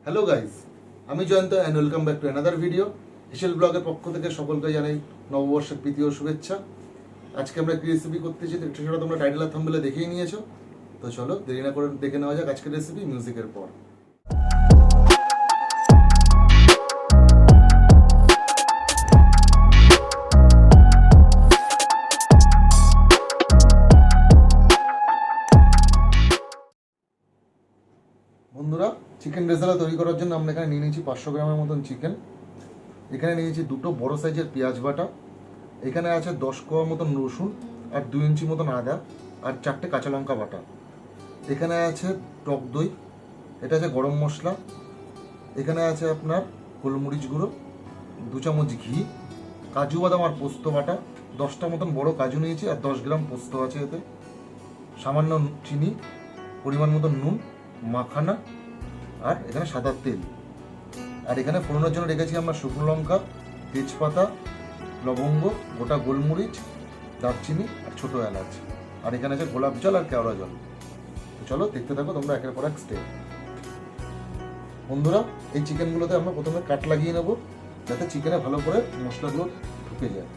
Hello guys, আমি Jayanta and welcome back to another video. হেসেল ব্লগের পক্ষ থেকে সকলকে জানাই নববর্ষের প্রীতি ও শুভেচ্ছা। আজকে আমরা কি রেসিপি করতেছি সেটা তোমরা টাইটেল আর থাম্বনেলে দেখেই নিয়েছো। তো চলো দেরি না করে দেখে নেওয়া যাক আজকের রেসিপি মিউজিকের পর। বন্ধুরা, চিকেন রেজালা তৈরি করার জন্য আমরা এখানে নিয়ে নিয়েছি 500 গ্রামের মতন চিকেন। এখানে নিয়েছি দুটো বড় সাইজের পেঁয়াজ বাটা। এখানে আছে 10 কোয়া মতন রসুন আর 2 ইঞ্চি মতন আদা আর 4টে কাঁচা লঙ্কা বাটা। এখানে আছে টক দই, এটা আছে গরম মশলা, এখানে আছে আপনার গোলমরিচ গুঁড়ো, 2 চামচ ঘি, কাজু বাদাম আর পোস্ত বাটা, 10টা মতন বড় কাজু নিয়েছি আর 10 গ্রাম পোস্ত আছে এতে, সামান্য চিনি, পরিমাণ মতন নুন, মাখানা আর এখানে সাদা তেল। আর এখানে ফোড়নের জন্য রেখেছি আমরা শুকনো লঙ্কা, তেজপাতা, লবঙ্গ, গোটা গোলমরিচ, দারচিনি আর ছোটো এলাচ। আর এখানে আছে গোলাপ জল আর কেওড়া জল। তো চলো দেখতে থাকো তোমরা একের পর এক স্টেপ। বন্ধুরা, এই চিকেনগুলোতে আমরা প্রথমে কাট লাগিয়ে নেব যাতে চিকেনে ভালো করে মশলাগুলো ঢুকে যায়।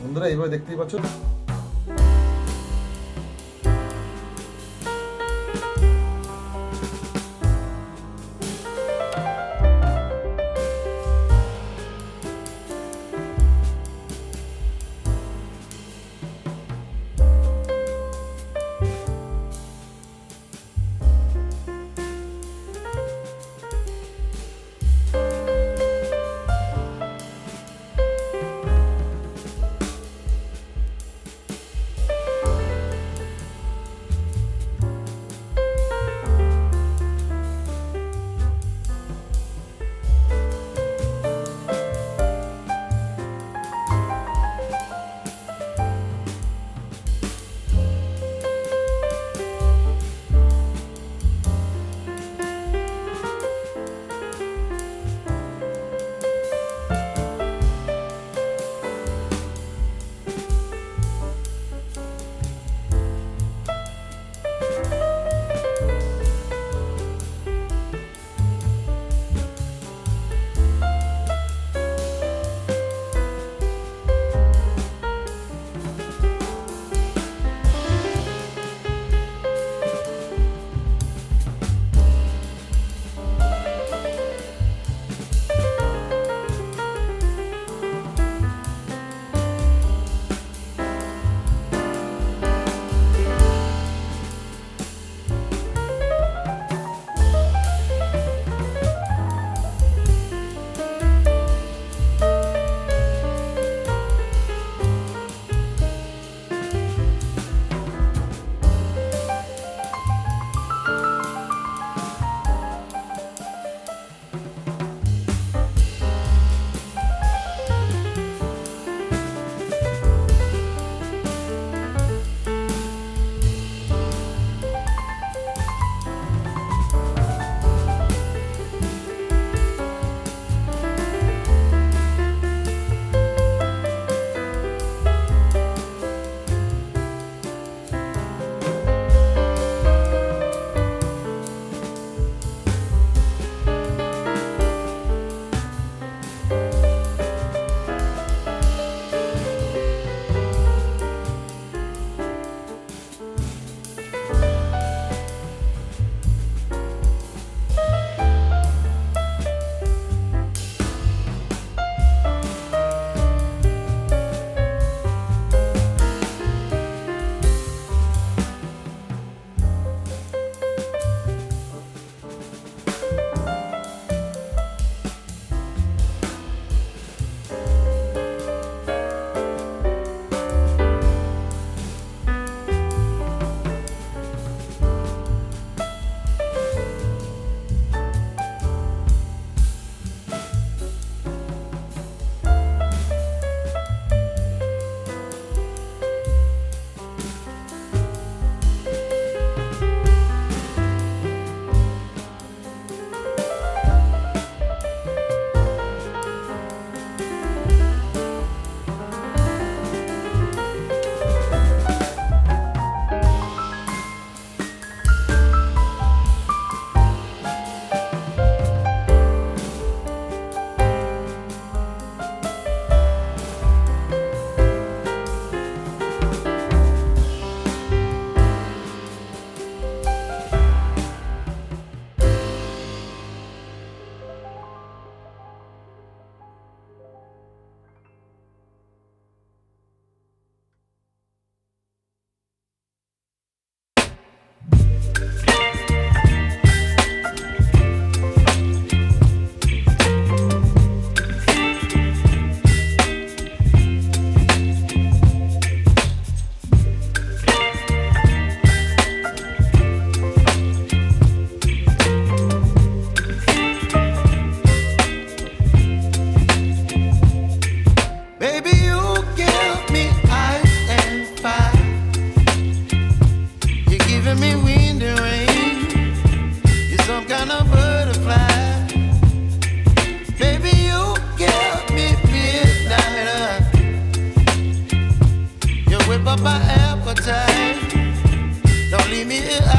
বন্ধুরা, এইভাবে দেখতেই পাচ্ছ। kind of butterfly. Baby, you give me midnight. You whip up my appetite. Don't leave me here.